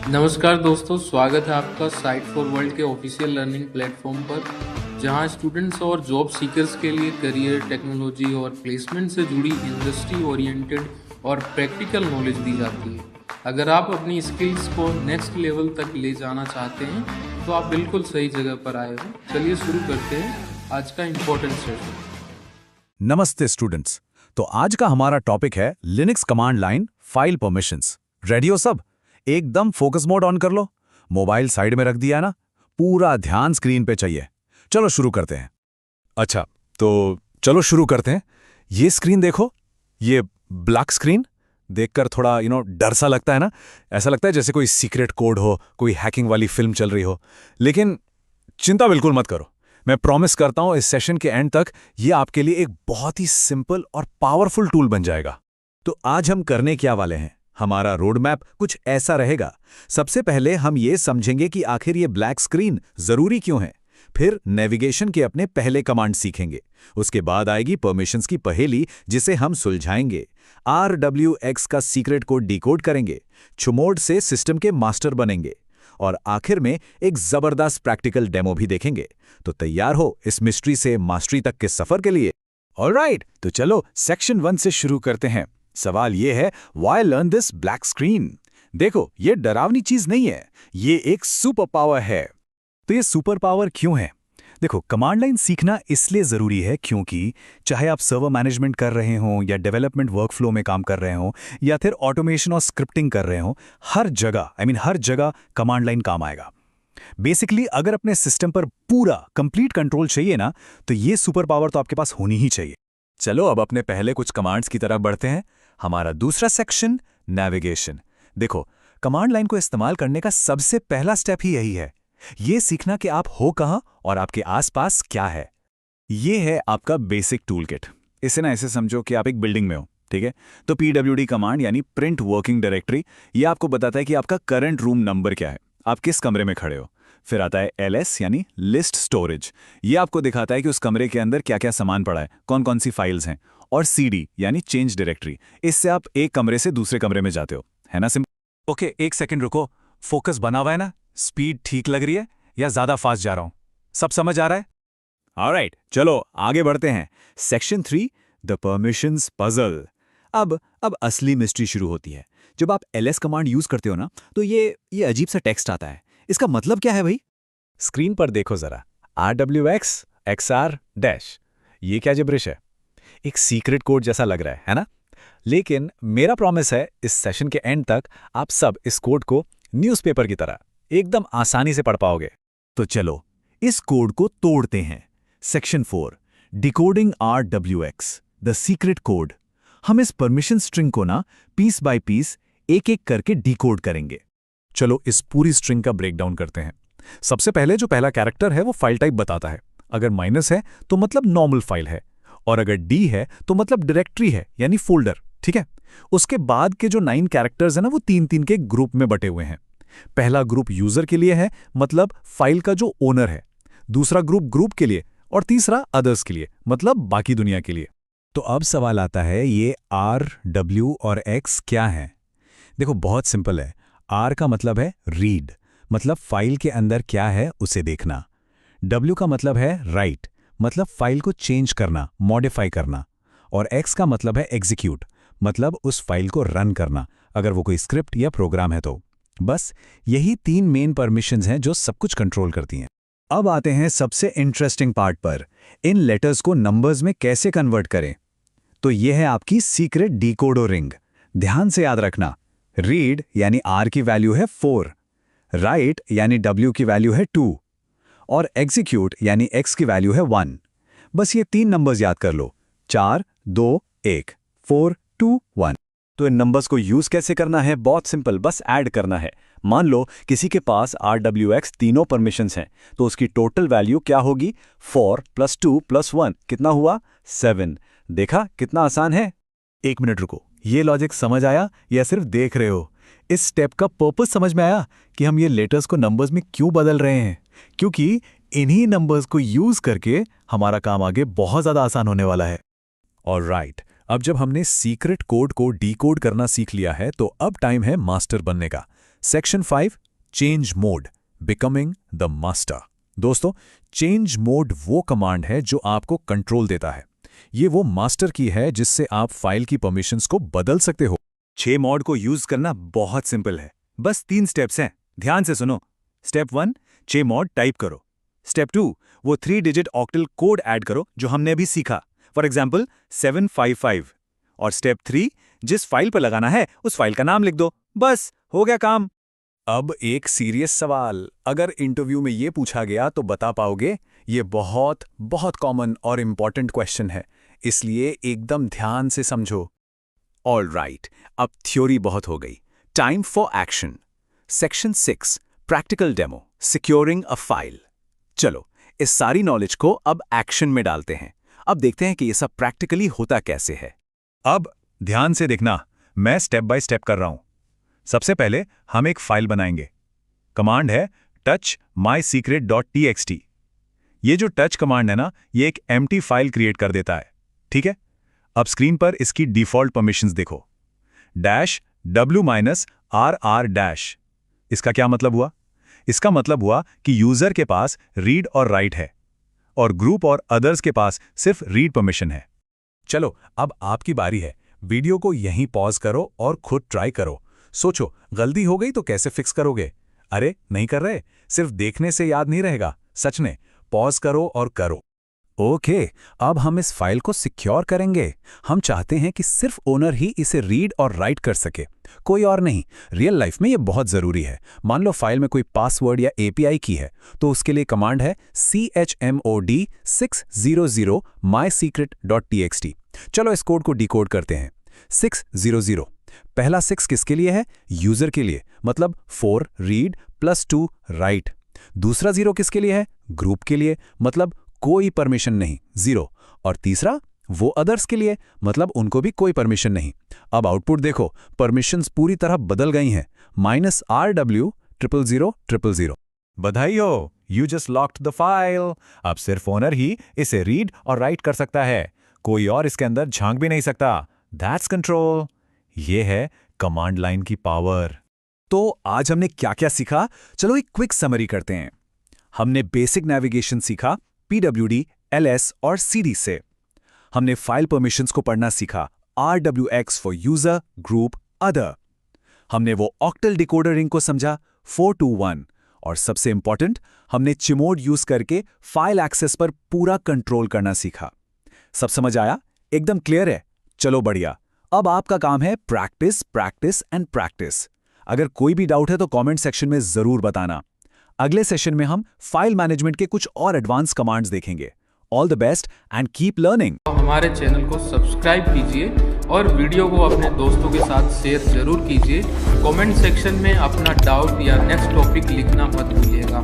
नमस्कार दोस्तों, स्वागत है आपका साइट फॉर वर्ल्ड के ऑफिशियल लर्निंग प्लेटफॉर्म पर, जहां स्टूडेंट्स और जॉब सीकर्स के लिए करियर, टेक्नोलॉजी और प्लेसमेंट से जुड़ी इंडस्ट्री ओरिएंटेड और प्रैक्टिकल नॉलेज दी जाती है। अगर आप अपनी स्किल्स को नेक्स्ट लेवल तक ले जाना चाहते हैं तो आप बिल्कुल सही जगह पर आए हो। चलिए शुरू करते हैं आज का इम्पोर्टेंट सेशन। नमस्ते स्टूडेंट्स। तो आज का हमारा टॉपिक है Linux command line file permissions. Ready हो सब? एकदम फोकस मोड ऑन कर लो। मोबाइल साइड में रख दिया ना, पूरा ध्यान स्क्रीन पे चाहिए। चलो शुरू करते हैं। अच्छा, तो चलो शुरू करते हैं। ये स्क्रीन देखो, ये ब्लैक स्क्रीन देखकर थोड़ा डर सा लगता है ना। ऐसा लगता है जैसे कोई सीक्रेट कोड हो, कोई हैकिंग वाली फिल्म चल रही हो। लेकिन चिंता बिल्कुल मत करो, मैं प्रॉमिस करता हूं इस सेशन के एंड तक ये आपके लिए एक बहुत ही सिंपल और पावरफुल टूल बन जाएगा। तो आज हम करने क्या वाले हैं, हमारा रोड मैप कुछ ऐसा रहेगा। सबसे पहले हम ये समझेंगे कि आखिर ये ब्लैक स्क्रीन जरूरी क्यों है। फिर नेविगेशन के अपने पहले कमांड सीखेंगे। उसके बाद आएगी परमिशंस की पहेली, जिसे हम सुलझाएंगे। RWX का सीक्रेट कोड डिकोड करेंगे। चुमोड से सिस्टम के मास्टर बनेंगे। और आखिर में एक जबरदस्त प्रैक्टिकल डेमो भी देखेंगे। तो तैयार हो इस मिस्ट्री से मास्टरी तक के सफर के लिए? ऑलराइट, तो चलो सेक्शन 1 से शुरू करते हैं। सवाल ये है, why learn this black screen? देखो, ये डरावनी चीज नहीं है, ये एक सुपर पावर है। तो ये सुपर पावर क्यों है? देखो, कमांड लाइन सीखना इसलिए जरूरी है क्योंकि चाहे आप सर्वर मैनेजमेंट कर रहे हों या डेवलपमेंट वर्कफ्लो में काम कर रहे हों या फिर ऑटोमेशन और स्क्रिप्टिंग कर रहे हों, हर जगह हर जगह कमांड लाइन काम आएगा। बेसिकली अगर अपने सिस्टम पर पूरा कंप्लीट कंट्रोल चाहिए ना, तो ये सुपर पावर तो आपके पास होनी ही चाहिए। चलो अब अपने पहले कुछ कमांड्स की तरफ बढ़ते हैं। हमारा दूसरा सेक्शन, नेविगेशन। देखो, कमांड लाइन को इस्तेमाल करने का सबसे पहला स्टेप ही यही है, ये सीखना कि आप हो कहां और आपके आसपास क्या है। ये है आपका बेसिक टूल किट। इसे ना ऐसे समझो कि आप एक बिल्डिंग में हो, ठीक है? तो PWD कमांड यानी प्रिंट वर्किंग डायरेक्टरी, ये आपको बताता है कि आपका करंट रूम नंबर क्या है, आप किस कमरे में खड़े हो। फिर आता है LS यानी लिस्ट स्टोरेज, ये आपको दिखाता है कि उस कमरे के अंदर क्या क्या सामान पड़ा है, कौन कौन सी फाइल्स हैं। और CD यानी चेंज डायरेक्टरी, इससे आप एक कमरे से दूसरे कमरे में जाते हो, है ना सिंपल? ओके, एक सेकंड रुको, फोकस बना हुआ है ना? स्पीड ठीक लग रही है या ज्यादा फास्ट जा रहा हूं? सब समझ आ रहा है? ऑलराइट, चलो आगे बढ़ते हैं। Section 3, the permissions puzzle. अब असली मिस्ट्री शुरू होती है। जब आप LS कमांड यूज करते हो ना, तो ये अजीब सा टेक्स्ट आता है। इसका मतलब क्या है भाई? स्क्रीन पर देखो जरा, RWX XR डैश, ये क्या जिब्रिश है? एक सीक्रेट कोड जैसा लग रहा है ना? लेकिन मेरा प्रॉमिस है, इस सेशन के एंड तक आप सब इस कोड को न्यूज़पेपर की तरह एकदम आसानी से पढ़ पाओगे। तो चलो इस कोड को तोड़ते हैं। Section 4, decoding RWX, the secret code. हम इस परमिशन स्ट्रिंग को ना पीस बाय पीस एक एक करके डिकोड करेंगे। चलो इस पूरी स्ट्रिंग का ब्रेकडाउन करते हैं। सबसे पहले जो पहला कैरेक्टर है वो फाइल टाइप बताता है। अगर माइनस है तो मतलब नॉर्मल फाइल है, और अगर D है तो मतलब डायरेक्टरी है यानी फोल्डर, ठीक है? उसके बाद के जो 9 कैरेक्टर्स हैं ना, वो 3-3 के ग्रुप में बटे हुए हैं। पहला ग्रुप यूजर के लिए है, मतलब फाइल का जो ओनर है। दूसरा ग्रुप के लिए, और तीसरा अदर्स के लिए, मतलब बाकी दुनिया के लिए। तो अब सवाल आता है, ये R, W और X क्या है? देखो, बहुत सिंपल है। R का मतलब है रीड, मतलब फाइल के अंदर क्या है उसे देखना। W का मतलब है राइट, मतलब फाइल को चेंज करना, मॉडिफाई करना। और X का मतलब है एग्जीक्यूट, मतलब उस फाइल को रन करना, अगर वो कोई स्क्रिप्ट या प्रोग्राम है तो। बस यही 3 मेन परमिशंस हैं जो सब कुछ कंट्रोल करती हैं। अब आते हैं सबसे इंटरेस्टिंग पार्ट पर, इन लेटर्स को नंबर्स में कैसे कन्वर्ट करें। तो यह है आपकी सीक्रेट डिकोडो रिंग। ध्यान से याद रखना, रीड यानी R की वैल्यू है 4, राइट यानी W की वैल्यू है 2, और एग्जीक्यूट यानी X की वैल्यू है 1। बस ये 3 नंबर्स याद कर लो, 4, 2, 1, 4, 2, 1। तो इन नंबर्स को यूज कैसे करना है? बहुत सिंपल, बस ऐड करना है। मान लो किसी के पास RWX तीनों परमिशंस हैं, तो उसकी टोटल वैल्यू क्या होगी? 4 + 2 + 1 कितना हुआ? 7। देखा कितना आसान है? एक मिनट रुको, ये लॉजिक समझ आया या सिर्फ देख रहे हो? इस स्टेप का पर्पस समझ में आया कि हम ये लेटर्स को नंबर्स में क्यों बदल रहे हैं? क्योंकि इन्हीं नंबर्स को यूज करके हमारा काम आगे बहुत ज्यादा आसान होने वाला है। ऑलराइट, अब जब हमने सीक्रेट कोड को डिकोड करना सीख लिया है, तो अब टाइम है मास्टर बनने का। Section 5 change mode becoming the master. दोस्तों, चेंज मोड वो कमांड है जो आपको कंट्रोल देता है। ये वो मास्टर की है जिससे आप फाइल की परमिशंस को बदल सकते हो। 6 मोड को यूज करना बहुत सिंपल है, बस 3 स्टेप्स हैं, ध्यान से सुनो। स्टेप 1 6 मोड टाइप करो। स्टेप 2 वो 3 डिजिट ऑक्टल कोड ऐड करो जो हमने अभी सीखा, फॉर एग्जाम्पल 755। और स्टेप 3 जिस फाइल पर लगाना है उस फाइल का नाम लिख दो, बस हो गया काम। अब एक सीरियस सवाल, अगर इंटरव्यू में ये पूछा गया तो बता पाओगे? ये बहुत बहुत कॉमन और इंपॉर्टेंट क्वेश्चन है, इसलिए एकदम ध्यान से समझो। ऑल राइट, अब थ्योरी बहुत हो गई, time for action. Section 6 practical demo securing a file. चलो इस सारी नॉलेज को अब एक्शन में डालते हैं। अब देखते हैं कि ये सब प्रैक्टिकली होता कैसे है। अब ध्यान से देखना, मैं स्टेप बाय स्टेप कर रहा हूं। सबसे पहले हम एक फाइल बनाएंगे। कमांड है touchmysecret.txt। ये जो टच कमांड है ना, ये एक एम्प्टी फाइल क्रिएट कर देता है, ठीक है। अब स्क्रीन पर इसकी डिफॉल्ट परमिशंस देखो, -w-rr-। इसका क्या मतलब हुआ? इसका मतलब हुआ कि यूजर के पास रीड और राइट है और ग्रुप और अदर्स के पास सिर्फ रीड परमिशन है। चलो अब आपकी बारी है, वीडियो को यहीं पॉज करो और खुद ट्राई करो। सोचो, गलती हो गई तो कैसे फिक्स करोगे? अरे नहीं कर रहे, सिर्फ देखने से याद नहीं रहेगा, सच में पॉज करो और करो। ओके, अब हम इस फाइल को सिक्योर करेंगे। हम चाहते हैं कि सिर्फ ओनर ही इसे रीड और राइट कर सके, कोई और नहीं। रियल लाइफ में ये बहुत ज़रूरी है। मान लो फाइल में कोई पासवर्ड या API की है, तो उसके लिए कमांड है chmod 600 mysecret.txt। चलो इस कोड को डिकोड करते हैं। 600, पहला 6 किसके लिए है? यूजर के लिए, मतलब 4 रीड प्लस 2 राइट। दूसरा 0 किसके लिए है? ग्रुप के लिए, मतलब कोई परमिशन नहीं, 0। और तीसरा वो अदर्स के लिए, मतलब उनको भी कोई परमिशन नहीं। अब आउटपुट देखो, परमिशंस पूरी तरह बदल गई हैं, -rw 00000। बधाई हो, you just locked the file. अब सिर्फ ओनर ही इसे रीड और राइट कर सकता है, कोई और इसके अंदर झांक भी नहीं सकता। That's control. ये है कमांड लाइन की पावर। तो आज हमने क्या क्या सीखा, चलो एक क्विक समरी करते हैं। हमने बेसिक नेविगेशन सीखा PWD, LS और CD से। हमने फाइल परमिशंस को पढ़ना सीखा, RWX for user, group, other. हमने वो ऑक्टल डिकोडर रिंग को समझा, 421। और सबसे इंपॉर्टेंट, हमने चिमोड यूज करके फाइल एक्सेस पर पूरा कंट्रोल करना सीखा। सब समझ आया? एकदम क्लियर है? चलो बढ़िया। अब आपका काम है प्रैक्टिस, प्रैक्टिस एंड प्रैक्टिस। अगर कोई भी डाउट है तो कमेंट सेक्शन में जरूर बताना। अगले सेशन में हम फाइल मैनेजमेंट के कुछ और एडवांस कमांड्स देखेंगे। All the best and keep learning. हमारे चैनल को सब्सक्राइब कीजिए और वीडियो को अपने दोस्तों के साथ शेयर जरूर कीजिए। कमेंट सेक्शन में अपना डाउट या नेक्स्ट टॉपिक लिखना मत भूलिएगा।